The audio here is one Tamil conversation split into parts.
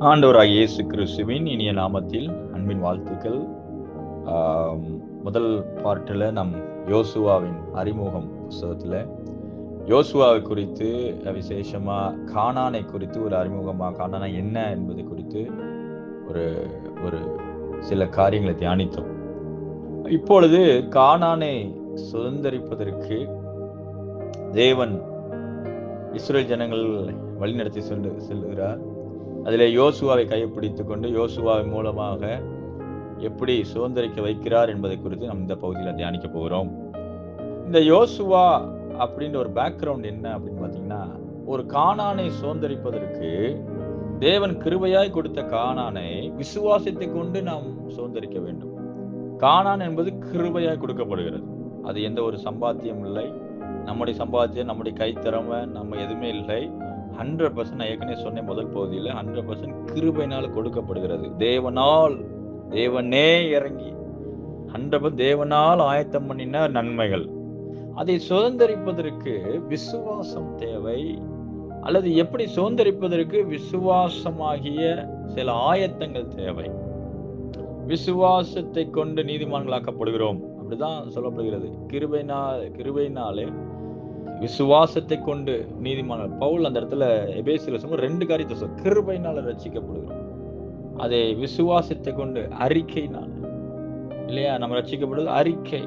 ஆண்டவராகிய இயேசு கிறிஸ்துவின் இனிய நாமத்தில் அன்பின் வாழ்த்துக்கள். முதல் பார்ட்டில் நம் யோசுவாவின் அறிமுகம் புஸ்தகத்தில் யோசுவாவை குறித்து விசேஷமாக கானானை குறித்து ஒரு அறிமுகமாக கானானை என்ன என்பதை குறித்து ஒரு ஒரு சில காரியங்களை தியானித்தோம். இப்பொழுது கானானை சுதந்தரிப்பதற்கு தேவன் இஸ்ரேல் ஜனங்கள் வழிநடத்தி செல்கிறார். அதில் யோசுவாவை கைப்பிடித்துக் கொண்டு யோசுவாவின் மூலமாக எப்படி சுதந்திரிக்க வைக்கிறார் என்பதை குறித்து நம்ம இந்த பகுதியில் தியானிக்க போகிறோம். இந்த யோசுவா அப்படின்ற ஒரு பேக்ரவுண்ட் என்ன அப்படின்னு பார்த்தீங்கன்னா, ஒரு கானானை சுதந்திரிப்பதற்கு தேவன் கிருபையாய் கொடுத்த கானானை விசுவாசத்தை கொண்டு நாம் சுதந்திரிக்க வேண்டும். கானான் என்பது கிருபையாய் கொடுக்கப்படுகிறது. அது எந்த ஒரு சம்பாத்தியம் இல்லை, நம்முடைய சம்பாத்தியம், நம்முடைய கைத்திறமை, நம்ம எதுவுமே இல்லை. 100% நான் ஏற்கனவே சொன்னேன் முதல் பகுதியில், 100% கிருபையினால் கொடுக்கப்படுகிறது. தேவனே இறங்கி 100% தேவனால் ஆயத்தம் பண்ணின நன்மைகள். அதை சுதந்திரிப்பதற்கு விசுவாசம் தேவை, அல்லது எப்படி சுதந்திரிப்பதற்கு விசுவாசமாகிய சில ஆயத்தங்கள் தேவை. விசுவாசத்தை கொண்டு நீதிமான்களாக்கப்படுகிறோம் அப்படிதான் சொல்லப்படுகிறது. கிருபையினாலே விசுவாசத்தை கொண்டு நீதிமான பவுல் அந்த இடத்துல எபேசியர்ல சொல்ல 2 காரியத்தை சொல்ல. கிருபையினால ரட்சிக்கப்படுகிறோம், அதை விசுவாசத்தை கொண்டு அறிக்கையினால இல்லையா நம்ம ரட்சிக்கப்படுவது. அறிக்கை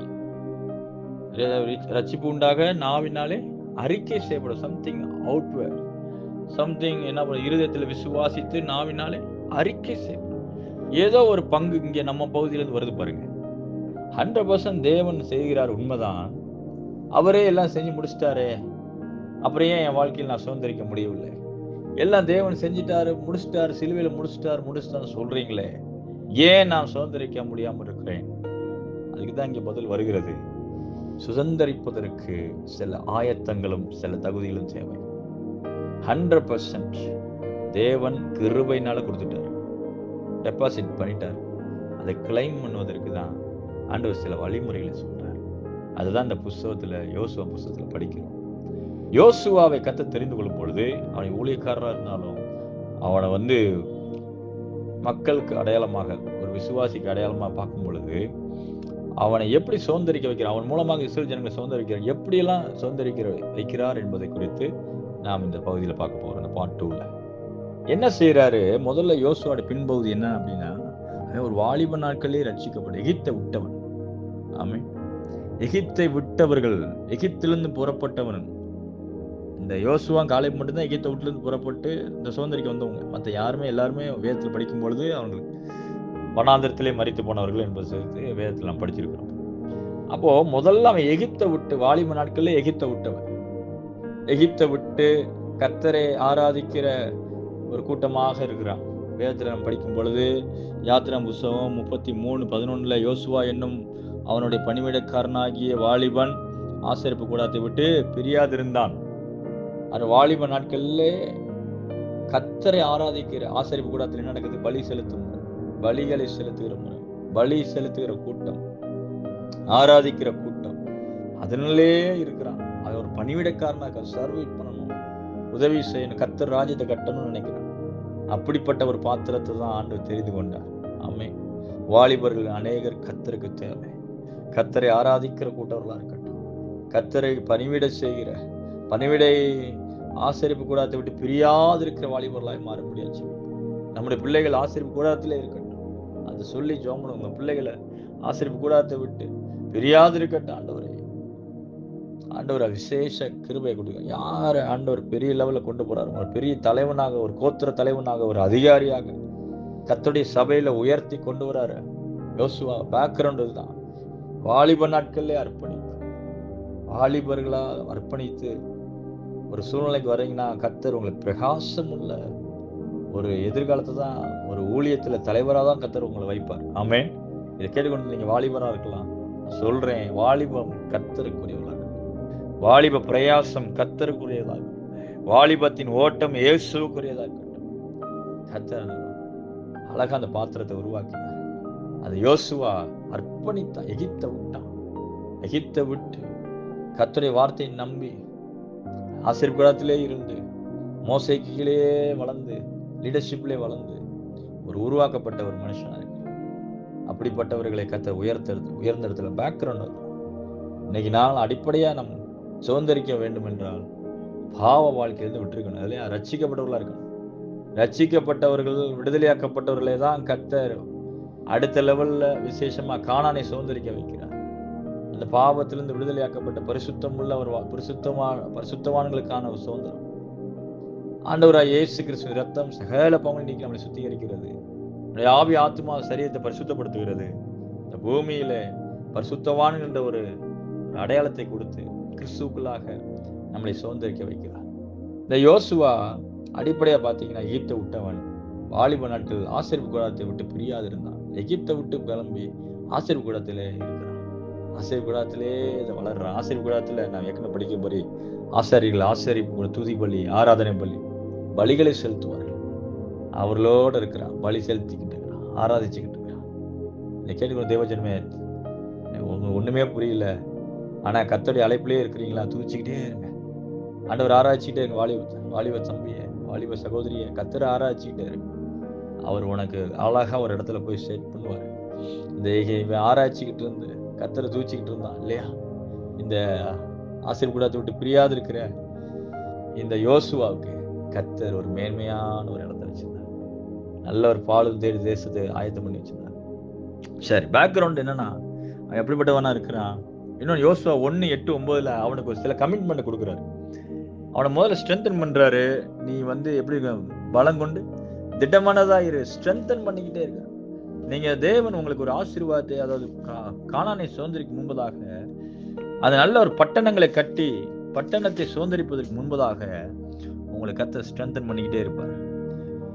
ரட்சிப்பு உண்டாக நாவினாலே அறிக்கை செய்யப்படும். சம்திங் அவுட்வேர்ட், சம்திங் என்ன பண்ண இருதயத்தில் விசுவாசித்து நாவினாலே அறிக்கை செய்யப்படும். ஏதோ ஒரு பங்கு இங்கே நம்ம பகுதியிலிருந்து வருது பாருங்க. 100% தேவன் செய்கிறார், உண்மைதான். அவரே எல்லாம் செஞ்சு முடிச்சிட்டாரு, அப்புறம் ஏன் என் வாழ்க்கையில் நான் சுதந்திரிக்க முடியவில்லை? எல்லாம் தேவன் செஞ்சிட்டாரு, முடிச்சிட்டாரு, சிலுவையில் முடிச்சிட்டாரு சொல்றீங்களே, ஏன் நான் சுதந்திரிக்க முடியாமல் இருக்கிறேன்? அதுக்குதான் இங்க பதில் வருகிறது. சுதந்திரிப்பதற்கு சில ஆயத்தங்களும் சில தகுதிகளும் தேவை. 100% தேவன் கிருபையினால கொடுத்துட்டாரு, டெபாசிட் பண்ணிட்டார். அதை கிளைம் பண்ணுவதற்கு தான் ஆண்டவர் சில வழிமுறைகளை சொல்றார். அதுதான் இந்த புஸ்தகத்துல, யோசுவா புஸ்தகத்துல படிக்கிறோம். யோசுவாவை கர்த்தர் தெரிந்து கொள்ளும் பொழுது, அவனை ஊழியக்காரராக இருந்தாலும் அவனை மக்களுக்கு அடையாளமாக, ஒரு விசுவாசிக்கு அடையாளமாக பார்க்கும் பொழுது அவனை எப்படி சுதந்திரிக்க வைக்கிறார், அவன் மூலமாக இஸ்ரேல் ஜனங்களை சுதந்திரிக்கிறார், எப்படியெல்லாம் வைக்கிறார் என்பதை குறித்து நாம் இந்த பகுதியில் பார்க்க போறோம். இந்த பார்ட் 2ல என்ன செய்யறாரு? முதல்ல யோசுவாவோட பின்பகுதி என்ன அப்படின்னா, ஒரு வாலிப நாட்களே ரட்சிக்கப்பட்ட எகிப்தை விட்டவன். ஆமென். எகிப்தை விட்டவர்கள், எகிப்திலிருந்து புறப்பட்டவன். இந்த யோசுவா காலேப் மட்டும்தான் எகிப்தை விட்டுலேருந்து புறப்பட்டு இந்த சுதந்திரிக்கு வந்தவங்க. மற்ற எல்லாருமே வேதத்தில் படிக்கும் பொழுது அவர்கள் வனாந்திரத்திலே மரித்து போனவர்கள் என்பது சேர்த்து வேதத்தில் நாம் படிச்சிருக்கிறோம். அப்போ முதல்ல அவன் எகிப்தை விட்டு, வாலிப நாட்களே எகிப்தை விட்டவன், எகிப்தை விட்டு கர்த்தரை ஆராதிக்கிற ஒரு கூட்டமாக இருக்கிறான். வேதத்தில் நாம் படிக்கும் பொழுது யாத்திராம் புஸ்தகம் 33:11 யோசுவா என்னும் அவனுடைய பணிவிடைக்காரனாகிய வாலிபன் ஆசரிப்பு கூடாரத்தை விட்டு பிரியாதிருந்தான். அந்த வாலிப நாட்கள்ல கர்த்தரை ஆராதிக்கிற ஆசரிப்பு கூடாரத்தில் என்ன நடக்குது? பலி செலுத்தும் முறை, பலிகளை செலுத்துகிற முறை, பலி செலுத்துகிற கூட்டம், ஆராதிக்கிற கூட்டம், அதனாலே இருக்கிறான். அது ஒரு பணிவிடைக்காரனாக சர்வீஸ் பண்ணணும், உதவி செய்யணும், கர்த்தர் ராஜ்யத்தை கட்டணும்னு நினைக்கிறான். அப்படிப்பட்ட ஒரு பாத்திரத்தை தான் ஆண்டவர் தெரிந்து கொண்டார். ஆமென். வாலிபர்கள் அநேகர் கர்த்தருக்கு தேவை. கர்த்தரை ஆராதிக்கிற கூட்டவர்களா இருக்கட்டும், கர்த்தரை பணிவிடை ஆசரிப்பு கூடாரத்தை விட்டு பிரியாது இருக்கிற வாலிபர்களாய் மாற முடியாது. நம்முடைய பிள்ளைகள் ஆசரிப்பு கூடாரத்திலே இருக்கட்டும், அதை சொல்லி ஜோமனும் உங்க பிள்ளைகளை ஆசரிப்பு கூடாரத்தை விட்டு பிரியாது இருக்கட்டும். ஆண்டவர் விசேஷ கிருபை கொடுக்க. யார ஆண்டவர் பெரிய லெவலில் கொண்டு போறாரு, ஒரு பெரிய தலைவனாக, ஒரு கோத்திர தலைவனாக, ஒரு அதிகாரியாக கர்த்தருடைய சபையில உயர்த்தி கொண்டு வராரு. யோசுவா பேக்ரவுண்ட் இதுதான். வாலிப நாட்கள்ல வாலிபர்களா அர்ப்பணித்து ஒரு சூழ்நிலைக்கு வரீங்கன்னா, கர்த்தர் உங்களுக்கு பிரகாசம் உள்ள ஒரு எதிர்காலத்தை தான், ஒரு ஊழியத்துல தலைவராக தான் கர்த்தர் உங்களை வைப்பார். ஆமென். இதை கேட்டுக்கொண்டு நீங்க வாலிபரா இருக்கலாம். சொல்றேன், வாலிபம் கர்த்தருக்குரியவர்களாக, வாலிப பிரயாசம் கர்த்தருக்குரியதாக, வாலிபத்தின் ஓட்டம் இயேசுவுக்குரியதாக இருக்கட்டும். கர்த்தர் அழகா அந்த பாத்திரத்தை உருவாக்கினார். அது யோசுவா அர்ப்பணித்தான், எகிப்தை விட்டு கர்த்தருடைய வார்த்தையை நம்பி ஆசீர்வாதத்திலே இருந்து மோசேக்கு கீழே வளர்ந்து லீடர்ஷிப்ல வளர்ந்து ஒரு உருவாக்கப்பட்ட ஒரு மனுஷனா இருக்கு. அப்படிப்பட்டவர்களை கத்த உயர்ந்த இடத்துல பேக்ரவுண்ட். இன்னைக்கு நாள் அடிப்படையா நம் சுதந்திரிக்க வேண்டும் என்றால் பாவ வாழ்க்கையிலிருந்து விட்டுருக்கணும். அதுலயும் ரட்சிக்கப்பட்டவர்களா இருக்கணும். ரட்சிக்கப்பட்டவர்கள், விடுதலையாக்கப்பட்டவர்களே தான் கர்த்தர் அடுத்த லெவல்ல விசேஷமா கானானை சுதந்திரிக்க வைக்கிறார். அந்த பாவத்திலிருந்து விடுதலையாக்கப்பட்ட பரிசுத்தவான்களுக்கான ஒரு சுதந்திரம். ஆண்டவராய் இயேசு கிறிஸ்துவின் ரத்தம் சகல பாவங்களை நீக்கி நம்மளை சுத்திகரிக்கிறது. நம்முடைய ஆவி, ஆத்மா, சரீரத்தை பரிசுத்தப்படுத்துகிறது. இந்த பூமியில பரிசுத்தவான் என்ற ஒரு அடையாளத்தை கொடுத்து கிறிஸ்துவுக்குள்ளாக நம்மளை சுதந்திரிக்க வைக்கிறார். இந்த யோசுவா அடிப்படையா பாத்தீங்கன்னா, எகிப்தை விட்டவன் வாலிப நாட்டில் ஆசரிப்பு கூடாரத்தை விட்டு பிரியாது இருந்தான். எகிப்தை விட்டு கிளம்பி ஆசரிப்பு கூடத்திலே இருக்கிறான். ஆசரிப்பு கூடத்திலே வளர்றான். ஆசரிப்பு கூடத்துல நான் ஏற்கனவே படிக்கும்படி ஆசாரிகள் ஆசரிப்பு துதி பலி, ஆராதனை பலி, பலிகளை செலுத்துவார்கள். அவர்களோடு இருக்கிறான், பலி செலுத்திக்கிட்டு இருக்கிறான், ஆராதிச்சுக்கிட்டு இருக்கிறான். இதை கேட்டுக்கிற தேவஜனமே, ஒண்ணுமே புரியல, ஆனா கர்த்தருடைய அழைப்பிலே இருக்கிறீங்களா? துதிச்சுக்கிட்டே இருங்க. ஆண்டவர் ஆராய்ச்சிக்கிட்டே இருங்க. வாலிப தம்பிய, வாலிப சகோதரிய, கர்த்தரை ஆராய்ச்சிக்கிட்டே இருங்க. அவர் உனக்கு அழகா ஒரு இடத்துல போய் செட் பண்ணுவார். இந்த ஆராய்ச்சிக்கிட்டு இருந்து கர்த்தரை தூச்சிக்கிட்டு இருந்தான் இல்லையா? இந்த ஆசீர்வாதத்தை விட்டு பிரியாது இருக்கிற இந்த யோசுவாவுக்கு கர்த்தர் ஒரு மேன்மையான ஒரு இடத்த வச்சிருந்தார். நல்ல ஒரு பாலும் தேடி தேசத்தை ஆயத்தம் பண்ணி வச்சிருந்தார். சரி, பேக்ரவுண்ட் என்னன்னா, அவன் எப்படிப்பட்டவனா இருக்கிறான். இன்னொன்று யோசுவா 1:8-9 அவனுக்கு ஒரு சில கமிட்மெண்ட் கொடுக்குறாரு. அவனை முதல்ல ஸ்ட்ரென்தன் பண்றாரு. நீ எப்படி பலம் கொண்டு திடமானதா இரு, ஸ்ட்ரென்தன் பண்ணிக்கிட்டே இருக்க. நீங்க தேவன் உங்களுக்கு ஒரு ஆசீர்வாதத்தை, அதாவது கானானை சுதந்திரிக்கு முன்பதாக, அது நல்ல ஒரு பட்டணங்களை கட்டி பட்டணத்தை சுதந்திரிப்பதற்கு முன்பதாக உங்களை கர்த்தர் ஸ்ட்ரென்தன் பண்ணிக்கிட்டே இருப்பார்.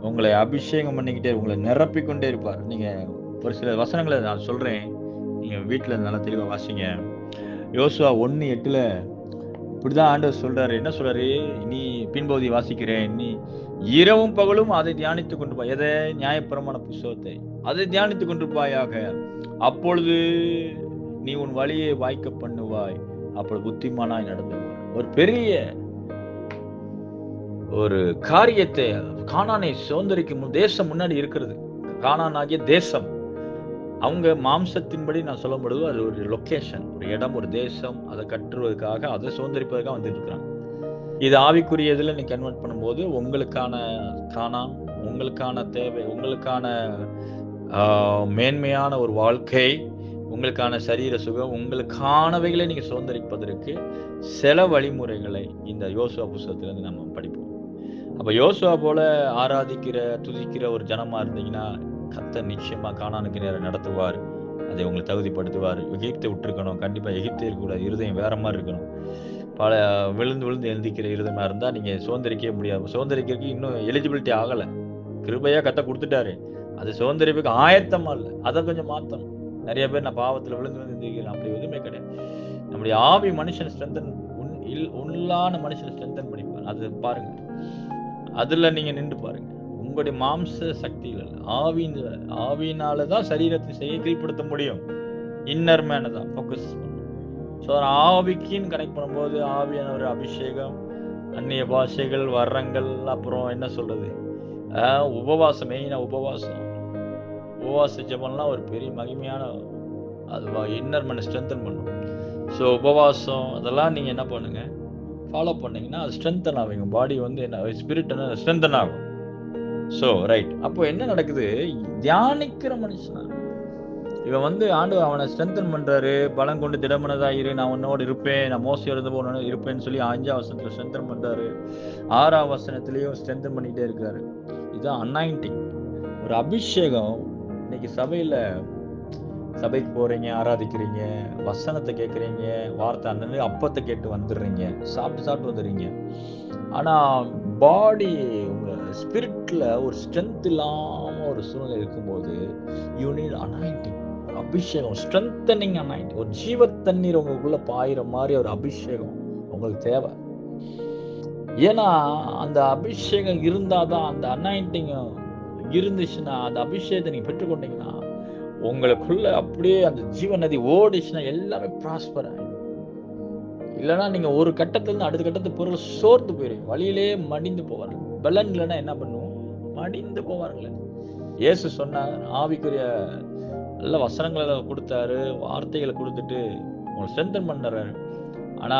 உங்களை அபிஷேகம் பண்ணிக்கிட்டே, உங்களை நிரப்பிக்கொண்டே இருப்பார். நீங்க ஒரு சில வசனங்களை நான் சொல்றேன், நீங்க வீட்டுல நல்லா தெளிவா வாசிங்க. யோசுவா 1:8 இப்படிதான் ஆண்டவர் சொல்றாரு. என்ன சொல்றாரு? நீ பின்பகுதி வாசிக்கிறேன், நீ இரவும் பகலும் அதை தியானித்துக் கொண்டு போய், எதை? நியாயப்பிரமாண புஸ்தகத்தை அதை தியானித்துக் கொண்டு போயாக. அப்பொழுது நீ உன் வழியை வாய்க்க பண்ணுவாய், அப்பொழுது புத்திமானாய் நடந்துவாய். ஒரு பெரிய ஒரு காரியத்தை, கானானை சுதந்திரிக்கும் தேசம் முன்னாடி இருக்கிறது. கானான் ஆகிய தேசம், அவங்க மாம்சத்தின்படி நான் சொல்லும்பொழுது அது ஒரு லொகேஷன், ஒரு இடம், ஒரு தேசம். அதை கட்டுவதற்காக, அதை சுதந்திரிப்பதற்காக வந்துட்டு இருக்கிறாங்க. இது ஆவிக்குரியதுல நீ கன்வெர்ட் பண்ணும்போது உங்களுக்கான கானான், உங்களுக்கான தேவை, உங்களுக்கான மேன்மையான ஒரு வாழ்க்கை, உங்களுக்கான சரீர சுகம், உங்களுக்கானவைகளை நீங்க சுதந்திரிப்பதற்கு சில வழிமுறைகளை இந்த யோசுவா புஸ்தகத்திலிருந்து நம்ம படிப்போம். அப்ப யோசுவா போல ஆராதிக்கிற, துதிக்கிற ஒரு ஜனமா இருந்தீங்கன்னா கர்த்தர் நிச்சயமா கானானுக்கு நேரம் நடத்துவார். அதை உங்களை தகுதிப்படுத்துவார். எகிப்தை விட்டுருக்கணும், கண்டிப்பா எகிப்தே இருக்கக்கூடாது, இருதயம் வேற மாதிரி இருக்கணும். பல விழுந்து எழுந்திக்கிற இருதயமா இருந்தா நீங்க சுதந்திரிக்கவே முடியாது. சுதந்திரிக்கிறதுக்கு இன்னும் எலிஜிபிலிட்டி ஆகல, கிருபையா கர்த்தர் கொடுத்துட்டாரு. அது சுதந்திரிப்புக்கு ஆயத்தமா இல்லை, அதை கொஞ்சம் மாத்தணும். நிறைய பேர் நான் பாவத்துல விழுந்து எழுந்திக்கிறேன், அப்படி எதுவுமே கிடையாது. நம்முடைய ஆவி மனுஷன் ஸ்ட்ரென்தன், உள்ளான மனுஷன் ஸ்ட்ரென்தன் பண்ணிப்பார். அது பாருங்க, அதுல நீங்க நின்று பாருங்க. உங்களுடைய மாம்ச சக்தியில ஆவியினாலதான் சரீரத்தை செய்ய கீழ்படுத்த முடியும். இன்னர் மேன தான் ஃபோக்கஸ் பண்ணும். ஸோ ஆவிக்குன்னு கனெக்ட் பண்ணும்போது ஆவியான ஒரு அபிஷேகம், அந்நிய பாஷைகள், வர்றங்கள், அப்புறம் என்ன சொல்றது, உபவாசம், மெயினா உபவாச ஜெபம்லாம் ஒரு பெரிய மகிமையான, அது இன்னர் மேன ஸ்ட்ரென்தன் பண்ணும். ஸோ உபவாசம் அதெல்லாம் நீங்க என்ன பண்ணுங்க, ஃபாலோ பண்ணீங்கன்னா அது ஸ்ட்ரென்தன் ஆகுங்க. பாடி என்ன, ஸ்பிரிட் ஸ்ட்ரென்தன் ஆகும். ஸோ ரைட், அப்போ என்ன நடக்குது? தியானிக்கிற மனுஷனா இவன் ஆண்டவர் அவனை ஸ்ட்ரென்தன் பண்றாரு. பலம் கொண்டு திடமனதாயிரு, நான் உன்னோடு இருப்பேன், நான் மோசம் போன இருப்பேன்னு சொல்லி 5ஆம் வசனத்துல ஸ்ட்ரென்தன் பண்றாரு. 6ஆம் வசனத்திலையும் ஸ்ட்ரென்தன் பண்ணிட்டே இருக்காரு. இதுதான் அனாயிண்டிங், ஒரு அபிஷேகம். இன்னைக்கு சபைக்கு போறீங்க, ஆராதிக்கிறீங்க, வசனத்தை கேட்குறீங்க, வார்த்தை அந்த அப்பத்தை கேட்டு வந்துடுறீங்க, சாப்பிட்டு வந்துடுறீங்க. ஆனா பாடி, உங்க ஸ்பிரிட்ல ஒரு ஸ்ட்ரென்த் இல்லாம ஒரு சூழ்நிலை இருக்கும்போது யூ நீட் அனாயிண்டிங், ஒரு அபிஷேகம், ஸ்ட்ரென்தனிங் அனாயிண்டிங். ஒரு ஜீவ தண்ணீர் உங்களுக்குள்ள பாயிற மாதிரி ஒரு அபிஷேகம் உங்களுக்கு தேவை. ஏன்னா அந்த அபிஷேகம் இருந்தாதான், அந்த அனாயிண்டிங் இருந்துச்சுன்னா, அந்த அபிஷேகத்தை நீங்க பெற்றுக்கொண்டீங்கன்னா உங்களுக்குள்ள அப்படியே அந்த ஜீவ நதி ஓடிச்சுன்னா எல்லாமே ப்ராஸ்பர் ஆகும். இல்லைன்னா நீங்க ஒரு கட்டத்துல இருந்து அடுத்த கட்டத்துக்கு பொருள் சோர்ந்து போயிருவீங்க, வழியிலே மடிந்து போவார்கள். பலன் இல்லைன்னா என்ன பண்ணுவோம்? மடிந்து போவார்களே. இயேசு சொன்னார், ஆவிக்குரிய நல்ல வசனங்களை கொடுத்தாரு, வார்த்தைகளை கொடுத்துட்டு உங்களை ஸ்ட்ரென்தன் பண்றாரு. ஆனா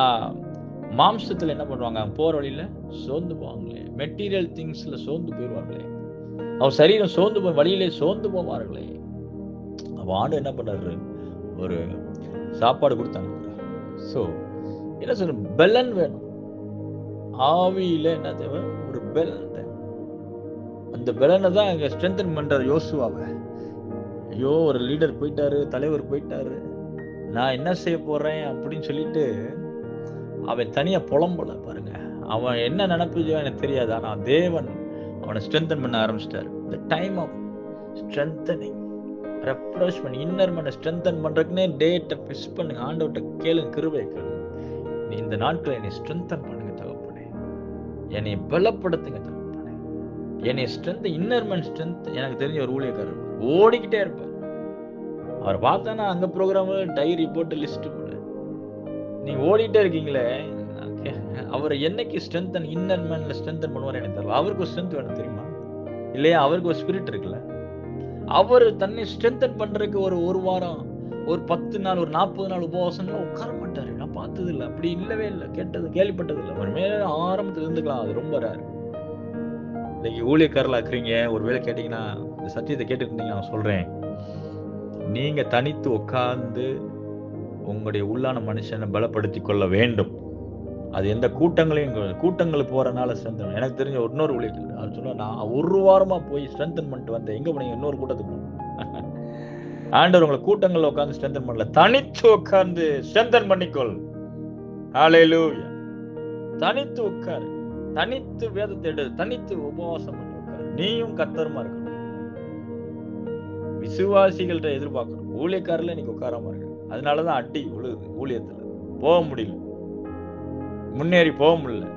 மாம்சத்துல என்ன பண்ணுவாங்க? போற வழியில சோர்ந்து போவாங்களே, மெட்டீரியல் திங்ஸ்ல சோர்ந்து போயிடுவாங்களே, அவர் சரீரம் சோர்ந்து போய் வழியிலே சோர்ந்து போவார்களே. அப்ப ஆண்டு என்ன பண்றாரு? ஒரு சாப்பாடு கொடுத்து அனுப்புறாரு. ஸோ என்ன சொல்ற? பெலன் வேணும். ஆவியில என்ன தேவை? ஒரு பெலன் தேவை. அந்த பெலனை தான் அங்க ஸ்ட்ரென்தன் பண்றாரு யோசுவாவை. ஐயோ, ஒரு லீடர் போயிட்டாரு, தலைவர் போயிட்டாரு, நான் என்ன செய்ய போறேன் அப்படின்னு சொல்லிட்டு அவன் தனியா புலம்பல பாருங்க. அவன் என்ன நினைப்புச்சோ எனக்கு தெரியாது. ஆனா தேவன் அவனை ஸ்ட்ரென்தன் பண்ண ஆரம்பிச்சிட்டாரு. இந்த time of strengthening, refreshment, inner மன ஸ்ட்ரென்தன் பண்றதுக்குன்னே டேட்டை ஃபிக்ஸ் பண்ணுங்க. ஆண்டவர்கிட்ட கேளுங்க, கிருபை கேளுங்க. நீ இந்த நாட்களை என்னை ஸ்ட்ரென்தன் பண்ணுங்க தகப்பனே, என்னை பலப்படுத்துங்க தகப்பனே, என்னை ஸ்ட்ரென்த், இன்னர் மன் ஸ்ட்ரென்த். எனக்கு தெரிஞ்ச ஒரு ஊழியக்காரர் ஓடிக்கிட்டே இருப்பார். அவர் பார்த்தானா அங்க ப்ரோக்ராம், டைரி போட்டு லிஸ்ட் போடு, நீங்க ஓடிட்டே இருக்கீங்களே, அவரை என்னைக்கு ஸ்ட்ரென்தன், இன்னர் மேன்ல ஸ்ட்ரென்தன் பண்ணுவார் எனக்கு தெரியல. அவருக்கு ஒரு ஸ்ட்ரென்த் வேணும் தெரியுமா? இல்லையா? அவருக்கு ஒரு ஸ்பிரிட் இருக்குல்ல. அவர் தன்னை ஸ்ட்ரென்தன் பண்றதுக்கு ஒரு வாரம், ஒரு 10 நாள், ஒரு 40 நாள் உபவாசம்லாம் உட்கார மாட்டாரு. நான் பார்த்தது இல்லை, அப்படி இல்லவே இல்லை, கேள்விப்பட்டது இல்லை. ஒரு மேல ஆரம்பத்துல இருந்துக்கலாம், அது ரொம்ப ரேர். இன்னைக்கு ஊழியக்காரலா இருக்கிறீங்க, ஒரு வேளை கேட்டீங்கன்னா, இந்த சத்தியத்தை கேட்டுட்டு இருந்தீங்க, நான் சொல்றேன், நீங்க தனித்து உட்கார்ந்து உங்களுடைய உள்ளான மனுஷனை பலப்படுத்தி கொள்ள வேண்டும். அது எந்த கூட்டங்களுக்கு போறனால ஸ்ட்ரென்தன். எனக்கு தெரிஞ்ச இன்னொரு ஊழியர்கள் அவர் சொல்லுவார், நான் ஒரு வாரமா போய் ஸ்ட்ரென்தன் பண்ணிட்டு வந்தேன். எங்க போனீங்க? இன்னொரு கூட்டத்துக்கு போனேன். ஆண்டவர் உங்களை கூட்டங்கள்ல உட்கார்ந்து ஸ்ட்ரென்தன் பண்ணல, தனித்து உட்கார்ந்து ஸ்ட்ரென்தன் பண்ணிக்கொள். ஹல்லேலூயா. தனித்து உட்காரு, தனித்து வேதத்தை எடு, தனித்து உபவாசம் பண்ணி உட்காரு. நீயும் கர்த்தருமா இருக்கணும். விசுவாசிகள்கிட்ட எதிர்பார்க்கணும். ஊழியக்காரில் இன்னைக்கு உட்காராம இருக்கு. அதனாலதான் அடி உழுகுது. ஊழியத்துல போக முடியல, முன்னேறி போக முடியல.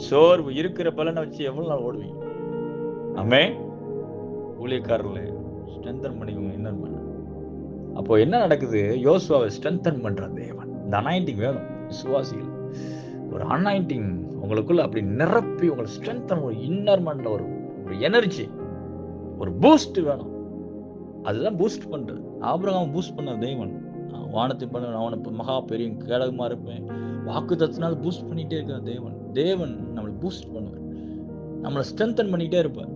சோர்வு. இருக்கிற பலனை வச்சு எவ்வளவு நாள் ஓடுவீங்க? ஆமே. ஊழியக்காரர்ல ஸ்ட்ரென்தன் பண்ணிக்கோங்க, என்ன பண்ண. அப்போ என்ன நடக்குது? யோசுவாவை ஸ்ட்ரென்தன் பண்ற தேவன். இந்த அனாயிண்டிங் வேணும் விசுவாசிகள். ஒரு அனாயிண்டிங் உங்களுக்குள்ள அப்படி நிரப்பி உங்களை ஸ்ட்ரென்தன், ஒரு இன்னர் மன்ல ஒரு எனர்ஜி, ஒரு பூஸ்ட் வேணும். அதுதான் பூஸ்ட் பண்றது. ஆபிரகாம் பூஸ்ட் பண்ண தேவன். வானத்தை பண்ண, அவனை மகா பெரிய கேடகமா இருப்பேன், வாக்கு தத்தினால பூஸ்ட் பண்ணிட்டே இருக்கிற தேவன். தேவன் நம்மளை பூஸ்ட் பண்ணுவார், நம்மளை ஸ்ட்ரென்தன் பண்ணிக்கிட்டே இருப்பார்,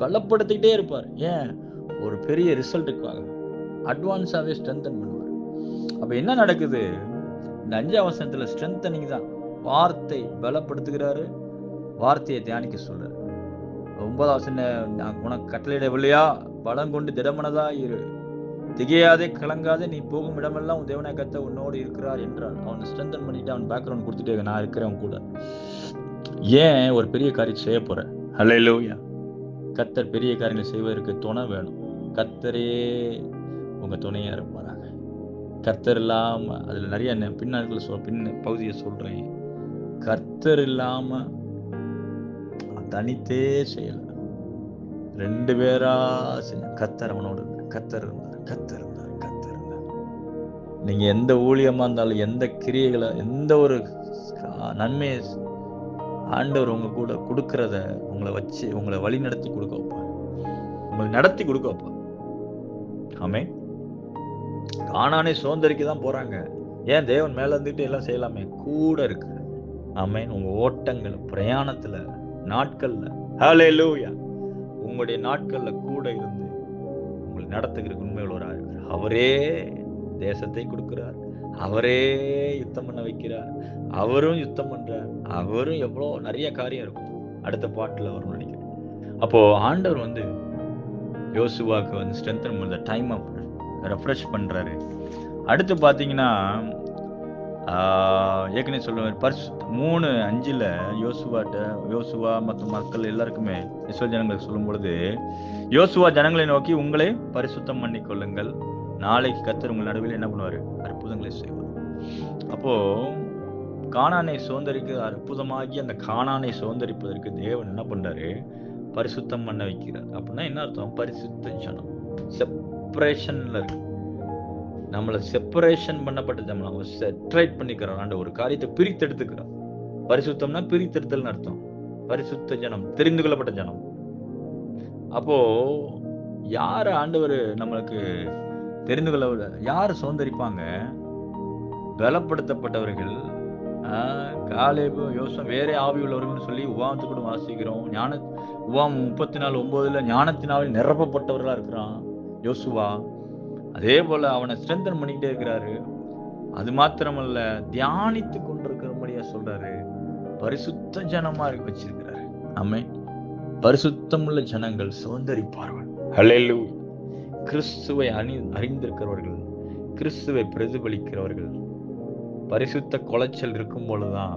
பலப்படுத்திக்கிட்டே இருப்பார். ஏன்? ஒரு பெரிய ரிசல்ட்டுக்காக அட்வான்ஸாவே ஸ்ட்ரென்தன் பண்ணுவார். அப்ப என்ன நடக்குது? இந்த 5ஆம் வசனத்துல ஸ்ட்ரென்தனிங் தான். வார்த்தை பலப்படுத்துகிறாரு, வார்த்தையை தியானிக்க சொல்றாரு. 9ஆம் வசனம், உனக்கு கட்டளையிடவில்லையா? பலம் கொண்டு திடமனதா இரு, திகையாதே, கலங்காதே, நீ போகும் இடமெல்லாம் உன் தேவனாகிய கர்த்தர் உன்னோடு இருக்கிறார் என்றார். அவனை ஸ்ட்ரென்தன் பண்ணிட்டு அவன் பேக்ரவுண்ட் கொடுத்துட்டே, நான் இருக்கிறேன் கூட. ஏன்? ஒரு பெரிய காரியம் செய்ய போற. ஹல்லேலூயா. கர்த்தர் பெரிய காரியங்களை செய்வதற்கு துணை வேணும். கர்த்தரே உங்க துணையா இருப்பாராங்க. கர்த்தர் இல்லாம, அதுல நிறைய பின்ன பகுதியை சொல்றேன், கர்த்தர் இல்லாம தனித்தே செய்யல. 2 பேரா செஞ்ச. கர்த்தர் அவனோட இருந்தார், கர்த்தர் இருந்தார், கர்த்தர் இருந்தார், கர்த்தர் இருந்தார். நீங்க எந்த ஊழியமா இருந்தாலும், எந்த கிரியைகளை, எந்த ஒரு நன்மையை ஆண்டவர் உங்க கூட கொடுக்கறத உங்களை வச்சு உங்களை வழி நடத்தி கொடுக்க வைப்பார், உங்களை நடத்தி கொடுக்க வைப்பார். ஆமே. கானானே சுதந்தரிக்க தான் போறாங்க. ஏன்? தேவன் மேல இருந்துட்டு எல்லாம் செய்யலாமே, கூட இருக்கு. ஆமே. உங்க ஓட்டங்கள், பிரயாணத்துல, நாட்கள்ல, ஹல்லேலூயா, உங்களுடைய நாட்கள்ல கூட இருந்து உங்களை நடத்துகிற உண்மையுள்ளவராக இருக்கிறார். அவரே தேசத்தை கொடுக்கிறார், அவரே யுத்தம் பண்ண வைக்கிறார், அவரும் யுத்தம் பண்றார், அவரும் எவ்வளோ நிறைய காரியம் இருக்கும். அடுத்த பாட்டுல வரும் நினைக்கிறேன். அப்போ ஆண்டவர் யோசுவாக்கு ஸ்ட்ரென்தன் பண்ண டைம் ஆஃப் ரெஃப்ரெஷ் பண்றாரு. அடுத்து பாத்தீங்கன்னா, ஏற்கனவே சொல்லுவார் 3:5 யோசுவா மற்றும் மக்கள் எல்லாருக்குமே, இஸ்ரவேல் ஜனங்களுக்கு சொல்லும் பொழுது, யோசுவா ஜனங்களை நோக்கி, உங்களை பரிசுத்தம் பண்ணி கொள்ளுங்கள், நாளைக்கு கர்த்தர் உங்கள் நடுவில் என்ன பண்ணுவாரு? அற்புதங்களை செய்வார். அப்போ கானானை சுதந்தரிக்க, அற்புதமாகி அந்த கானானை சுதந்தரிப்பதற்கு தேவன் என்ன பண்றாரு? பரிசுத்தம் பண்ண வைக்கிறார். அப்படின்னா என்ன அர்த்தம்? பரிசுத்த ஜனம், செப்பரேஷன்ல இருக்கு. நம்மளை செப்பரேஷன் பண்ணப்பட்ட ஜனம், நம்ம செட்ரேட் பண்ணிக்கிறோம். ஆண்ட ஒரு காரியத்தை பிரித்தெடுத்துக்கிறோம். பரிசுத்தம்னா பிரித்தெடுத்தல் அர்த்தம். பரிசுத்த ஜனம், தெரிந்து கொள்ளப்பட்ட ஜனம். அப்போ யார ஆண்டவர் நம்மளுக்கு தெரிந்து கொள்ள யார் சுதந்தரிப்பாங்க? பலப்படுத்தப்பட்டவர்கள். காலேபு, யோசுவா வேறே ஆவி உள்ளவர்கள்னு சொல்லி உபாகமத்தை கூட வாசிக்கிறோம். உபாகமம் 34:9 ஞானத்தினாலே நிரப்பப்பட்டவர்களா இருக்கிறான் யோசுவா. அதே போல அவனை ஸ்ட்ரென்தன் பண்ணிக்கிட்டே இருக்கிறாரு. அது மாத்திரமல்ல, தியானித்து கொண்டிருக்கிறபடியா சொல்றாரு. பரிசுத்த ஜனமா வச்சிருக்கிறாரு. ஆமென். பரிசுத்தமுள்ள ஜனங்கள் சுதந்தரிப்பார்கள். ஹல்லேலூயா. கிறிஸ்துவை அறிந்திருக்கிறவர்கள், கிறிஸ்துவை பிரதிபலிக்கிறவர்கள், பரிசுத்த குலைச்சல் இருக்கும் பொழுதுதான்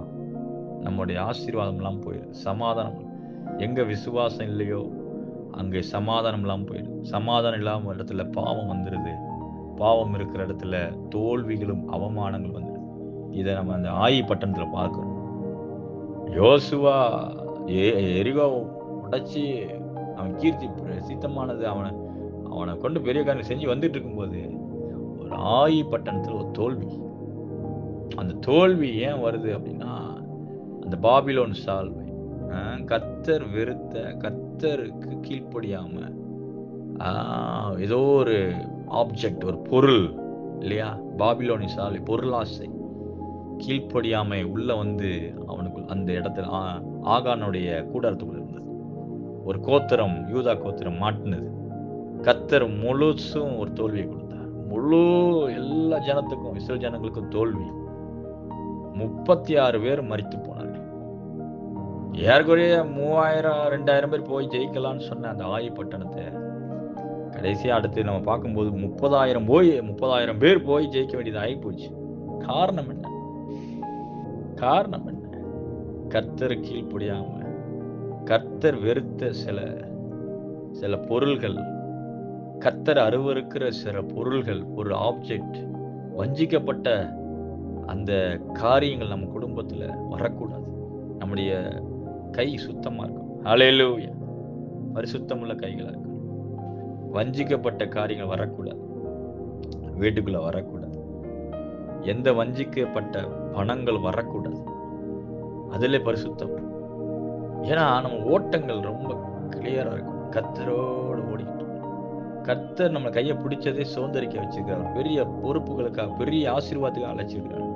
நம்முடைய ஆசீர்வாதம் எல்லாம் போயிடும். சமாதானம் எங்க விசுவாசம் இல்லையோ அங்கே சமாதானம் எல்லாம் போயிடும். சமாதானம் இல்லாம இடத்துல பாவம் வந்துருது. பாவம் இருக்கிற இடத்துல தோல்விகளும் அவமானங்கள் வந்துடுது. இதை நம்ம அந்த ஆயி பட்டணத்துல பார்க்கிறோம். யோசுவா எரிகோ உடைச்சி அவன் கீர்த்தி பிரசித்தமானது. அவனை கொண்டு பெரிய காரியம் செஞ்சு வந்துட்டு இருக்கும்போது ஒரு ஆயி பட்டணத்துல ஒரு தோல்வி. அந்த தோல்வி ஏன் வருது அப்படின்னா, அந்த பாபிலோன் சால்வை, கர்த்தர் வெறுத்த, கர்த்தருக்கு கீழ்ப்படியாம ஏதோ ஒரு ஆப்ஜெக்ட், ஒரு பொருள் இல்லையா, பாபிலோனி சால்வை, பொருளாசை, கீழ்ப்படியாமை உள்ள வந்து அவனுக்கு அந்த இடத்துல ஆகானுடைய கூடாரத்துக்குள்ள இருந்தது. ஒரு கோத்திரம், யூதா கோத்திரம் மாட்டினது. கர்த்தர் முழுசும் ஒரு தோல்வியை கொடுத்தார். முழு எல்லா ஜனத்துக்கும், இஸ்ரேல் ஜனங்களுக்கும் தோல்வி. 36 பேர் மரித்து போனார்கள். ஏறக்குறைய 3000-2000 பேர் போய் ஜெயிக்கலாம்னு சொன்ன அந்த ஆயி பட்டணத்தை கடைசியா அடுத்து நம்ம பார்க்கும்போது 30,000 பேர் போய் ஜெயிக்க வேண்டியது ஆகி போச்சு. காரணம் என்ன? காரணம் என்ன? கர்த்தர் கீழ்ப்படியாம, கர்த்தர் வெறுத்த சில பொருள்கள், கர்த்தர் அருவருக்கிற சில பொருள்கள், ஒரு ஆப்ஜெக்ட், வஞ்சிக்கப்பட்ட அந்த காரியங்கள் நம்ம குடும்பத்துல வரக்கூடாது. நம்முடைய கை சுத்தமா இருக்கும். ஹல்லேலூயா. பரிசுத்தமுள்ள கைகளா இருக்கும். வஞ்சிக்கப்பட்ட காரியங்கள் வரக்கூடாது. வீட்டுக்குள்ள வரக்கூடாது. எந்த வஞ்சிக்கப்பட்ட பணங்கள் வரக்கூடாது. அதிலே பரிசுத்தம். ஏன்னா நம்ம ஓட்டங்கள் ரொம்ப கிளியரா இருக்கும். கர்த்தரோடு ஓடிக்கிட்டு, கர்த்தர் நம்ம கையை பிடிச்சதே சுதந்திரிக்க வச்சிருக்காரு. பெரிய பொறுப்புகளுக்காக, பெரிய ஆசீர்வாதத்துக்காக அழைச்சிருக்காரு.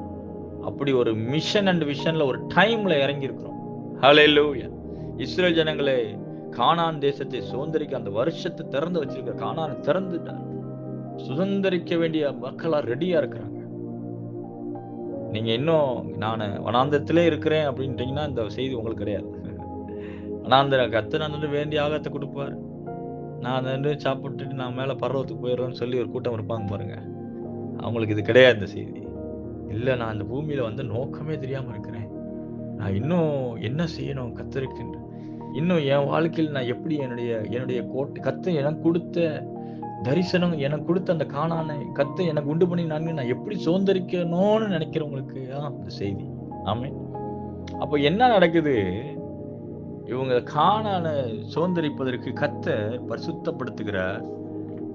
அப்படி ஒரு மிஷன் அண்ட் விஷன்ல ஒரு டைம்ல இறங்கி இருக்கிறோம். ஹல்லேலூயா. இஸ்ரேல் ஜனங்களே கானான் தேசத்தை சுதந்திரிக்க அந்த வருஷத்தை திறந்து வச்சிருக்க, கானான் திறந்துட்டார். சுதந்திரிக்க வேண்டிய மக்களா ரெடியா இருக்கிறாங்க. நீங்க இன்னும் நான் வனாந்தரத்திலே இருக்கிறேன் அப்படின்ட்டீங்கன்னா இந்த செய்தி உங்களுக்கு கிடையாது. வனாந்தரம் கர்த்தர் வந்து வேண்டிய ஆகத்தை கொடுப்பாரு. நான் வந்து சாப்பிட்டுட்டு நான் மேல பர்வத்துக்கு போயிடுறேன்னு சொல்லி ஒரு கூட்டம் இருப்பாங்க பாருங்க. அவங்களுக்கு இது கிடையாது இந்த செய்தி. இல்ல, நான் இந்த பூமியில வந்து நோக்கமே தெரியாம இருக்கிறேன். நான் இன்னும் என்ன செய்யணும் கர்த்தருக்கு? இன்னும் என் வாழ்க்கையில் நான் எப்படி என்னுடைய கர்த்தர் எனக்கு கொடுத்த தரிசனம், எனக்கு கொடுத்த அந்த கானானை கர்த்தர் எனக்கு உண்டு பண்ணி நான் எப்படி சுதந்திரிக்கணும்னு நினைக்கிறவங்களுக்கு இந்த செய்தி. ஆமென். அப்ப என்ன நடக்குது? இவங்க கானானை சுதந்திரிப்பதற்கு கர்த்தர் பரிசுத்தப்படுத்துகிறார்.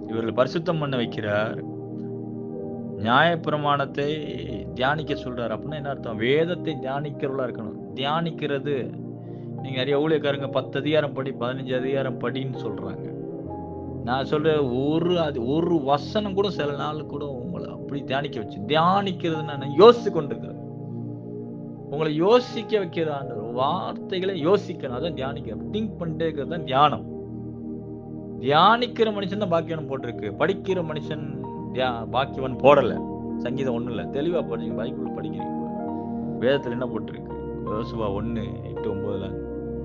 இவர்கள் பரிசுத்தம் பண்ண வைக்கிறார். நியாயப்பிரமாணத்தை தியானிக்க சொல்றாரு. அப்படின்னா என்ன அர்த்தம்? வேதத்தை தியானிக்கிறவளா இருக்கணும். தியானிக்கிறது, நீங்க நிறைய ஊழியக்காரங்க 10 அதிகாரம் படி, 15 அதிகாரம் படின்னு சொல்றாங்க. நான் சொல்றேன், ஒரு வசனம் கூட சில நாள் கூட உங்களை அப்படி தியானிக்க வச்சு, தியானிக்கிறதுன்னா யோசிச்சு கொண்டிருக்கிறது, உங்களை யோசிக்க வைக்கிற அந்த வார்த்தைகளை யோசிக்கணும். அதான் தியானிக்கணும். திங்க் பண்ணிட்டே இருக்கிறது தான் தியானம். தியானிக்கிற மனுஷன் தான் பாக்கியவன் போட்டிருக்கு. படிக்கிற மனுஷன் பாக்கியவன் போடல. சங்கீதம் 1 தெளிவா படிங்க. பைபிள் படிக்கிறீங்க, வேதத்துல என்ன போட்டிருக்கு? யோசுவா 1:8-9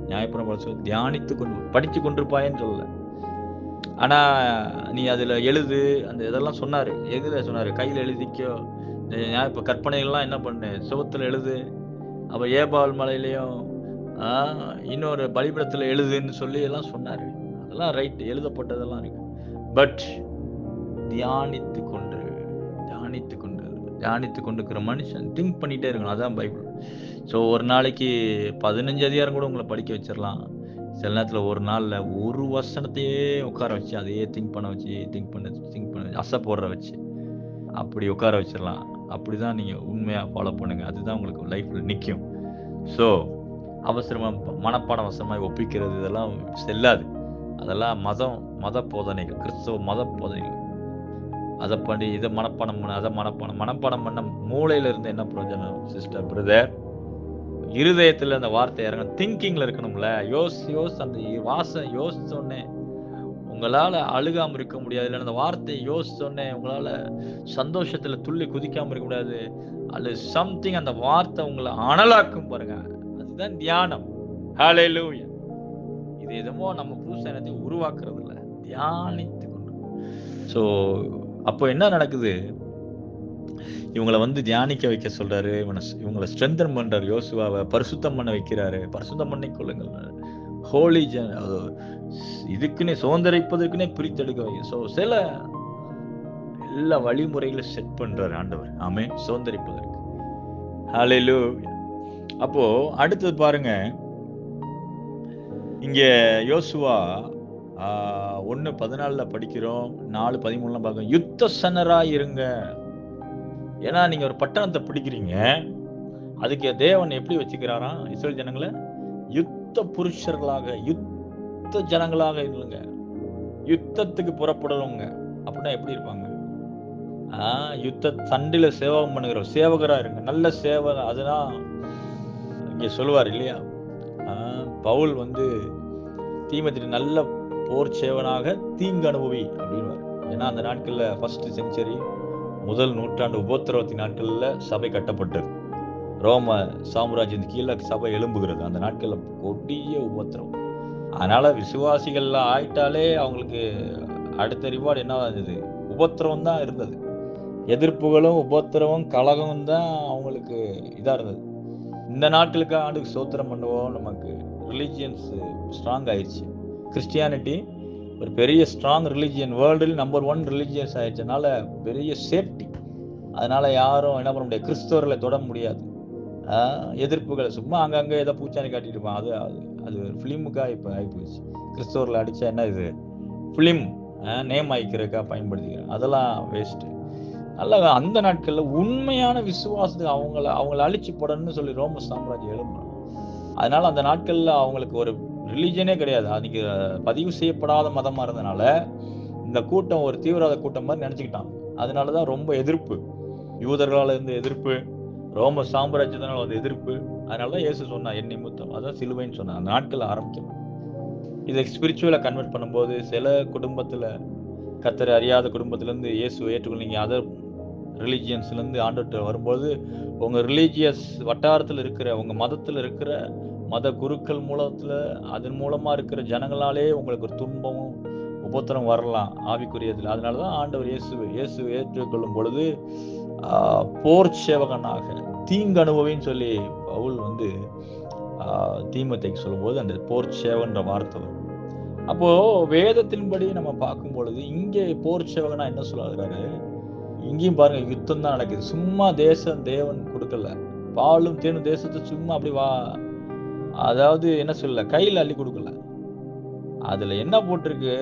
நியாயப்பிரமாணம் தியானித்து கொண்டு படிச்சு கொண்டிருப்பாயன்னு சொல்லல. ஆனா நீ அதுல எழுது, அந்த இதெல்லாம் சொன்னாரு. எதுல சொன்னாரு? கையில எழுதிக்கோ. கற்பனைகள்லாம் என்ன பண்ணு, சுவத்துல எழுது. அப்ப ஏபால் மலையிலையும் இன்னொரு பலிபீடத்துல எழுதுன்னு சொல்லி எல்லாம் சொன்னாரு. அதெல்லாம் ரைட், எழுதப்பட்டதெல்லாம் இருக்கு. பட் தியானித்து கொண்டிருக்கிற மனுஷன் திங்க் பண்ணிட்டே இருக்கணும். அதான் பைபிள். ஸோ ஒரு நாளைக்கு 15 அதிகாரம் கூட உங்களை படிக்க வச்சிடலாம். சில நேரத்தில் ஒரு நாளில் ஒரு வசனத்தையே உட்கார வச்சு அதையே திங்க் பண்ண அசை போடுற வச்சு அப்படி உட்கார வச்சிடலாம். அப்படிதான் நீங்கள் உண்மையாக ஃபாலோ பண்ணுங்க. அதுதான் உங்களுக்கு லைஃப்பில் நிற்கும். ஸோ அவசரமாக மனப்பாடம் வசமாக ஒப்பிக்கிறது இதெல்லாம் செல்லாது. அதெல்லாம் மத போதனைகள், கிறிஸ்தவ மத போதனைகள். அதை பண்ணி இதை மனப்பாடம் பண்ண, அதை மனப்பாடம் பண்ண மூளையில இருந்து என்ன பிரயோஜனம் சிஸ்டர் பிரதர்? இருதயத்துல அந்த வார்த்தை இறங்க, திங்கிங்ல இருக்கணும்ல. அந்த வாசம் யோசிச்சோடனே உங்களால அழுகாம இருக்க முடியாது. இல்லைன்னா அந்த வார்த்தையை யோசிச்சோடனே உங்களால சந்தோஷத்துல துள்ளி குதிக்காம இருக்க முடியாது. அது சம்திங், அந்த வார்த்தை உங்களை அனலாக்கும் பாருங்க. அதுதான் தியானம். ஹல்லேலூயா. இது எதுமோ நம்ம புதுசா எல்லாத்தையும் உருவாக்குறது இல்ல, தியானித்து கொண்டு. ஸோ அப்போ என்ன நடக்குது? இவங்களை வந்து தியானிக்க வைக்க சொல்றாரு. இவங்களை ஸ்ட்ரென்தன் பண்றாரு. யோசுவாவை பரிசுத்தம் பண்ண வைக்கிறாரு. பரிசுத்தம் பண்ணிக்கொள்ளுங்கள், ஹோலி இதுக்குன்னே சுதந்திரிப்பதற்குனே பிரித்தெடுக்க வை. ஸோ சில எல்லா வழிமுறைகளை செட் பண்றாரு ஆண்டவர். ஆமென். சுதந்திரிப்பதற்கு. ஹல்லேலூயா. அப்போ அடுத்தது பாருங்க, இங்க யோசுவா 1:14 படிக்கிறோம், 4:13 பார்க்கிறோம். யுத்த சன்னராய் இருங்க. ஏன்னா நீங்க ஒரு பட்டணத்தை பிடிக்கிறீங்க, அதுக்கு தேவன் எப்படி வச்சுக்கிறாராம் இஸ்ரவேல் ஜனங்களை? யுத்த புருஷர்களாக, யுத்த ஜனங்களாக இல்லைங்க, யுத்தத்துக்கு புறப்படுறவங்க. அப்படின்னா எப்படி இருப்பாங்க? யுத்த சண்டையில சேவகம் பண்ணுகிற சேவகரா இருங்க, நல்ல சேவக. அதுதான் இங்க சொல்லுவார் இல்லையா? பவுல் வந்து தீமோத்தேயு நல்ல போர் சேவனாக தீங்கு அனுபவி அப்படின்வார். ஏன்னா அந்த நாட்கள்ல ஃபர்ஸ்ட் செஞ்சுரி, முதல் நூற்றாண்டு உபத்திரவத்தின் நாட்கள்ல சபை கட்டப்பட்டது. ரோம சாம்ராஜ்யத்தின் கீழே சபை எழும்புகிறது. அந்த நாட்கள்ல கொடிய உபத்திரவம். அதனால விசுவாசிகள் ஆயிட்டாலே அவங்களுக்கு அடுத்த ரிவார்டு என்ன இருந்தது? உபத்திரவம் தான் இருந்தது. எதிர்ப்புகளும் உபத்திரவம் கலகம் தான் அவங்களுக்கு இதா இருந்தது. இந்த நாட்களுக்கு ஆண்டுக்கு ஸ்தோத்திரம் பண்ணுவோம். நமக்கு ரிலீஜியன்ஸ் ஸ்ட்ராங் ஆயிடுச்சு. கிறிஸ்டியானிட்டி ஒரு பெரிய ஸ்ட்ராங் ரிலீஜியன், வேர்ல்டுல நம்பர் 1 ரிலீஜியன்ஸ் ஆயிடுச்சனால பெரிய சேஃப்டி. அதனால யாரும் என்ன பண்ண முடியாது, கிறிஸ்தவர்களை தொட முடியாது. எதிர்ப்புகள் சும்மா அங்கங்கே ஏதோ பூச்சாணி காட்டிட்டு இருப்பான். அது அது ஃபிலிமுக்காக இப்போ ஆகிப்போச்சு. கிறிஸ்தவர்களை அடித்தா என்ன இது, ஃபிலிம் நேம் ஆகிக்கிறதுக்காக பயன்படுத்திக்கிறேன். அதெல்லாம் வேஸ்ட்டு. நல்ல அந்த நாட்களில் உண்மையான விசுவாசத்துக்கு அவங்கள அழிச்சு போடணும்னு சொல்லி ரோம சாம்ராஜ்யம் எழும்புறாங்க. அதனால அந்த நாட்களில் அவங்களுக்கு ஒரு ரிலீஜனே கிடையாது. அதுக்கு பதிவு செய்யப்படாத மதமாக இருந்தனால இந்த கூட்டம் ஒரு தீவிரவாத கூட்டம் மாதிரி நினச்சிக்கிட்டாங்க. அதனாலதான் ரொம்ப எதிர்ப்பு, யூதர்களால் இருந்து எதிர்ப்பு, ரோம சாம்ராஜ்யத்தினால் அது எதிர்ப்பு. அதனாலதான் இயேசு சொன்னா என் நிமித்தம், அதான் சிலுவைன்னு சொன்னா. அந்த நாட்கள் ஆரம்பிக்கும். இதை ஸ்பிரிச்சுவலா கன்வெர்ட் பண்ணும்போது சில குடும்பத்துல, கர்த்தரை அறியாத குடும்பத்துல இருந்து இயேசுவை ஏற்றுக்கொள்ளீங்க, அதர் ரிலீஜியன்ஸ்ல இருந்து ஆண்டவர்கிட்ட வரும்போது உங்க ரிலீஜியஸ் வட்டாரத்தில் இருக்கிற, உங்க மதத்துல இருக்கிற மத குருக்கள் மூலத்துல, அதன் மூலமா இருக்கிற ஜனங்களாலே உங்களுக்கு ஒரு துன்பமும் உபத்திரம் வரலாம் ஆவிக்குரியதுல. அதனாலதான் ஆண்டவர் இயேசு ஏற்றுக்கொள்ளும் பொழுது போர் சேவகனாக தீங்கு அனுபவின்னு சொல்லி பவுல் வந்து தீமோத்தேயுக்கு சொல்லும்போது அந்த போர் சேவகன்ற வார்த்தை வரும். அப்போ வேதத்தின்படி நம்ம பார்க்கும் பொழுது இங்கே போர் சேவகனா என்ன சொல்லுறாரு? இங்கேயும் பாருங்க, யுத்தம் தான் நடக்குது. சும்மா தேவன் கொடுக்கல, பாலும் தேனும் தேசத்தை சும்மா அப்படி அதாவது என்ன சொல்லல, கையில் அள்ளி கொடுக்கல. அதுல என்ன போட்டிருக்கு?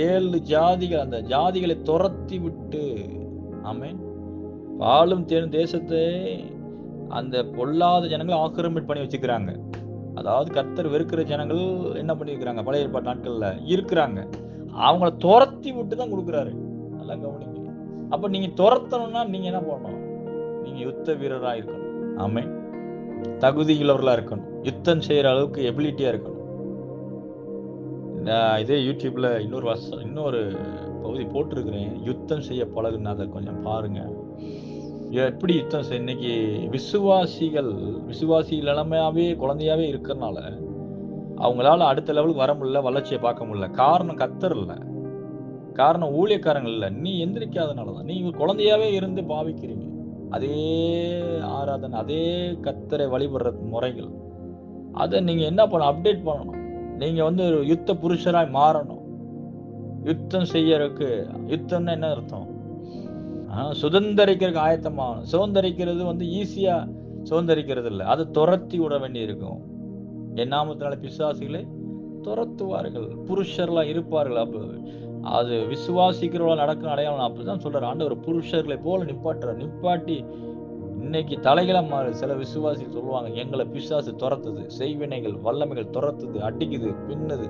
7 ஜாதிகள், அந்த ஜாதிகளை துரத்தி விட்டு, ஆமென், பாலும் தேனும் தேசத்தை அந்த பொல்லாத ஜனங்களை ஆக்கிரமிப்பு பண்ணி வச்சுக்கிறாங்க. அதாவது கர்த்தர் வெறுக்கிற ஜனங்கள் என்ன பண்ணிருக்கிறாங்க, பழைய ஏற்பாட்டு நாட்கள்ல இருக்கிறாங்க. அவங்கள துரத்தி விட்டு தான் கொடுக்குறாரு. நல்லா கவனிங்க. அப்ப நீங்க துரத்தணும்னா நீங்க என்ன பண்ணணும்? நீங்க யுத்த வீரரா இருக்கணும். ஆமென். தகுதியுள்ளவர்களா இருக்கணும். யுத்தம் செய்யற அளவுக்கு எபிலிட்டியா இருக்கணும். இதே யூடியூப்ல இன்னொரு பகுதி போட்டிருக்கிறேன், யுத்தம் செய்ய பழகுன்னு. அதை கொஞ்சம் பாருங்க. எப்படி யுத்தம் செய்ய, இன்னைக்கு விசுவாசி இளமையாவே குழந்தையாவே இருக்கிறதுனால அவங்களால அடுத்த லெவலுக்கு வர முடியல, வளர்ச்சியை பார்க்க முடியல. காரணம் கர்த்தர் இல்ல, காரணம் ஊழியக்காரங்கள் இல்ல, நீ எந்திரிக்காதனாலதான். நீ குழந்தையாவே இருந்து பாவிக்கிறீங்க. அதே ஆராதனை, அதே கர்த்தரை வழிபடுற முறைகள், அதை நீங்க என்ன பண்ண, அப்டேட் பண்ணணும். நீங்க வந்து யுத்த புருஷராய் மாறணும். யுத்தம் செய்யறதுக்கு, யுத்தம்னா என்ன அர்த்தம்? சுதந்திரிக்கிறதுக்கு ஆயத்தமாகணும். சுதந்திரிக்கிறது வந்து ஈஸியா சுதந்திரிக்கிறது இல்லை, அதை துரத்தி விட வேண்டி இருக்கும். என் நாமத்தினால பிசாசுகளை துரத்துவார்கள், புருஷர்களா இருப்பார்கள். அப்ப அது விசுவாசிக்கிறவங்களா நடக்கும் அடையாளம். அப்படிதான் சொல்றாரு ஆண்டவர். புருஷர்களை போல நிப்பாட்டி இன்னைக்கு தலைகளை மாறு. சில விசுவாசி சொல்லுவாங்க, எங்களை பிசாசு துரத்துது, செய்வினைகள் வல்லமைகள் துரத்துது, அடிக்குது, பின்னுது.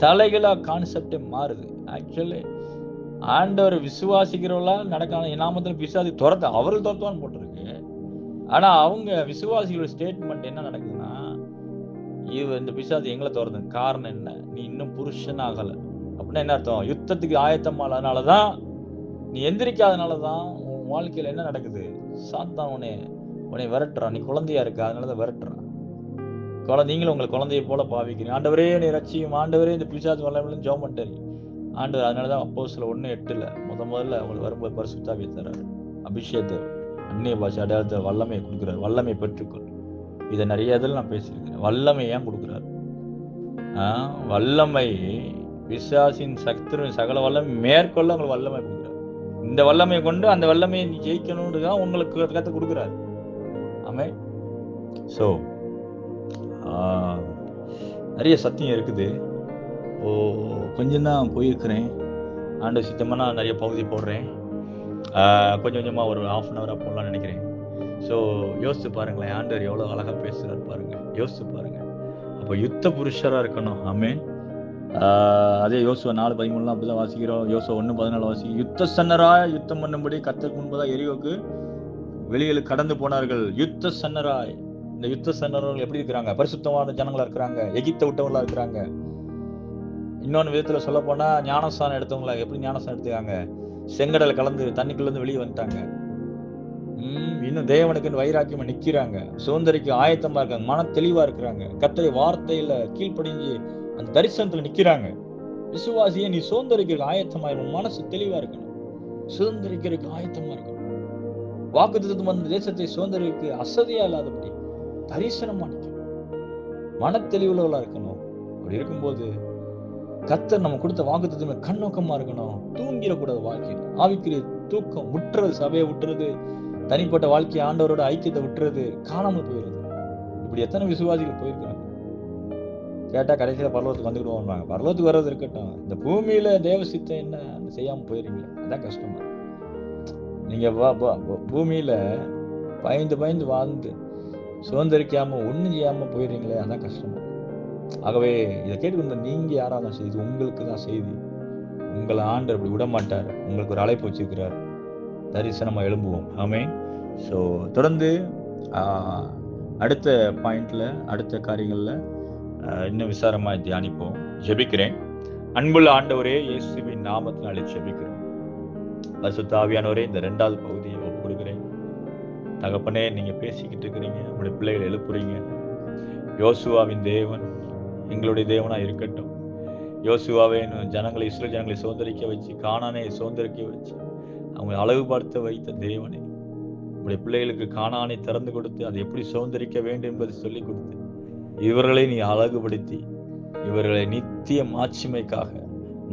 தலைகளா கான்செப்டே மாறுது. ஆக்சுவலி ஆண்டவர் விசுவாசிக்கிறவங்களா நடக்கான நாமத்தில் பிசாசு அவர்கள் துரத்துவான்னு போட்டிருக்கு. ஆனா அவங்க விசுவாசிகளோட ஸ்டேட்மெண்ட் என்ன நடக்குதுன்னா, இந்த பிசாசு எங்களை துரத்து. காரணம் என்ன? நீ இன்னும் புருஷன் ஆகல. அப்படின்னா என்ன அர்த்தம்? யுத்தத்துக்கு ஆயத்தமானதுனாலதான், நீ எந்திரிக்காதனாலதான் உன் வாழ்க்கையில என்ன நடக்குது? சாத்தான் உன்னை விரட்டுறான். நீ குழந்தையா இருக்க, அதனாலதான் விரட்டுறான். நீங்களும் உங்களை குழந்தையை போல பாவிக்கிறீங்க. ஆண்டவரே நீ ரட்சியும், ஆண்டவரே இந்த பிசாசு வரலன்னு ஜெபம் பண்ணிட்டாரு ஆண்டவர். அதனாலதான் அப்போஸ்தலர் 1:8 முதல்ல அவங்களுக்கு வரும்போது பரிசுத்த ஆவியை தர்றாரு, அபிஷேகத்தை, அந்நிய பாஷை அடையாளத்தை, வல்லமையை கொடுக்குறாரு. வல்லமை பெற்றுக்கொள். இதை நிறைய இதில் நான் பேசியிருக்கிறேன். வல்லமை ஏன் கொடுக்குறாரு? வல்லமை பிசாசின் சக்தியின் சகல வல்லமை மேற்கொள்ள உங்களுக்கு வல்லமை கொடுக்குறாரு. இந்த வல்லமையை கொண்டு அந்த வல்லமையை நீ ஜெயிக்கணும்னு தான் உங்களுக்கு கத்து கொடுக்குறாரு. ஆமென். ஸோ நிறைய சத்தியம் இருக்குது. கொஞ்சம் தான் போயிருக்கிறேன். ஆண்டு சித்தமாக நான் நிறைய பகுதி போடுறேன். கொஞ்சம் கொஞ்சமாக ஒரு 1/2 hour போடலாம்னு நினைக்கிறேன். ஸோ யோசிச்சு பாருங்களேன், ஆண்டவர் எவ்வளோ அழகாக பேசுகிறார் பாருங்க. யோசிச்சு பாருங்க. அப்போ யுத்த புருஷராக இருக்கணும். ஆமென். அதே யோசுவா 4:13 அப்படிதான் வாசிக்கிறோம். யோசுவா 1:14 வாசிக்கிறோம். யுத்த சன்னராய் யுத்தம் பண்ணும்படி கர்த்தருக்கு முன்பதாக எரிகோக்கு வெளியில் கடந்து போனார்கள். யுத்த சன்னராய். இந்த யுத்த சன்னர்கள் எப்படி இருக்கிறாங்க? பரிசுத்தமான ஜனங்களா இருக்கிறாங்க. எகிப்தை விட்டவங்களா இருக்கிறாங்க. இன்னொன்னு விதத்துல சொல்ல போனா ஞானஸ்தானம் எடுத்தவங்களா எப்படி ஞானஸ்தானம் எடுத்துக்காங்க? செங்கடலை கலந்து தண்ணிக்குள்ள இருந்து வெளியே வந்துட்டாங்க. இன்னும் தேவனுக்கு வைராக்கியமா நிக்கிறாங்க. சுதந்திரிக்கு ஆயத்தமா இருக்காங்க. மன தெளிவா இருக்கிறாங்க. கர்த்தருடைய வார்த்தையில கீழ்ப்படிஞ்சு அந்த தரிசனத்துல நிக்கிறாங்க. விசுவாசியே நீ சுதந்திரிக்கிறதுக்கு ஆயத்தமா இருக்கணும். மனசு தெளிவா இருக்கணும். சுதந்திரிக்கிறதுக்கு ஆயத்தமா இருக்கணும். வாக்குத்தத்தம் வந்த தேசத்தை சுதந்திரிக்கு அசதியா இல்லாதபடி தரிசனமா நிக்கணும். மன தெளிவுள்ளவர்களா இருக்கணும். அப்படி இருக்கும்போது கர்த்தர் நம்ம கொடுத்த வாக்குத்தத்தமே கண்ணோக்கமா இருக்கணும். தூங்கிடக்கூடாது. வாழ்க்கையில் ஆவிக்குரிய தூக்கம் விட்டுறது, சபையை விட்டுறது, தனிப்பட்ட வாழ்க்கையை ஆண்டவரோட ஐக்கியத்தை விட்டுறது, காணாமல் போயிடுறது. இப்படி எத்தனை விசுவாசிகள் போயிருக்கிறாங்க. கேட்டா கடைசியில பரலோகத்துக்கு வந்துக்கிடுவாங்க. பரலோகத்துக்கு வர்றது இருக்கட்டும், இந்த பூமியில தேவ சித்தம் என்ன செய்யாம போயிருங்களே, அதான் கஷ்டமா. நீங்க பூமியில பயந்து வாழ்ந்து சுதந்திரிக்காம ஒண்ணும் செய்யாம போயிடுறீங்களே, அதான் கஷ்டமா. ஆகவே இதை கேட்டுக்கொண்ட நீங்க யாராலும் செய்தி உங்களுக்கு தான் செய்தி. உங்களை ஆண்டவர் அப்படி விட மாட்டார். உங்களுக்கு ஒரு அழைப்பு வச்சிருக்கிறார். தரிசனமா எழும்புவோம். ஆமென். ஸோ தொடர்ந்து அடுத்த பாயிண்ட்ல, அடுத்த காரியங்கள்ல இன்னும் விசாரமா தியானிப்போம். ஜெபிக்கிறேன். அன்புள்ள ஆண்டவரே, இயேசுவின் நாமத்தினாலே ஜெபிக்கிறேன். பரிசுத்த ஆவியானவரே, இந்த 2வது பகுதியை ஒப்பு கொடுக்கிறேன். தகப்பனே, நீங்க பேசிக்கிட்டு இருக்கிறீங்க. உங்களுடைய பிள்ளைகளை எழுப்புறீங்க. யோசுவாவின் தேவன் எங்களுடைய தேவனா இருக்கட்டும். யோசுவாவை ஜனங்களை, இஸ்ரவேல் ஜனங்களை சுதந்திரிக்க வச்சு, கானானை சுதந்திரிக்க வச்சு, அவங்க அழகுபடுத்த வைத்த தேவனே, உங்களுடைய பிள்ளைகளுக்கு கானானை திறந்து கொடுத்து அதை எப்படி சுதந்திரிக்க வேண்டும் என்பதை சொல்லிக் கொடுத்து, இவர்களை நீ அழகுபடுத்தி, இவர்களை நித்திய மாட்சிமைக்காக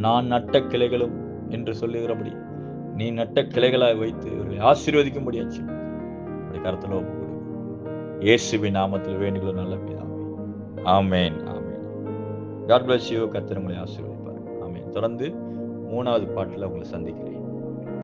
நான் நட்ட கிளைகளும் என்று சொல்லுகிறபடி நீ நட்ட கிளைகளாய் வைத்து இவர்களை ஆசீர்வதிக்கும்படியாச்சு உங்களுடைய கருத்துல ஒப்பு கொடுங்க. இயேசுவின் நாமத்தில் வேண்டுகிறோம் நல்ல பிதாவே. ஆமென். ஆமென். God bless you. கர்த்தர் உங்களை ஆசீர்வதிப்பார். ஆமென். தொடர்ந்து 3வது பாட்டுல உங்களை சந்திக்கிறேன்.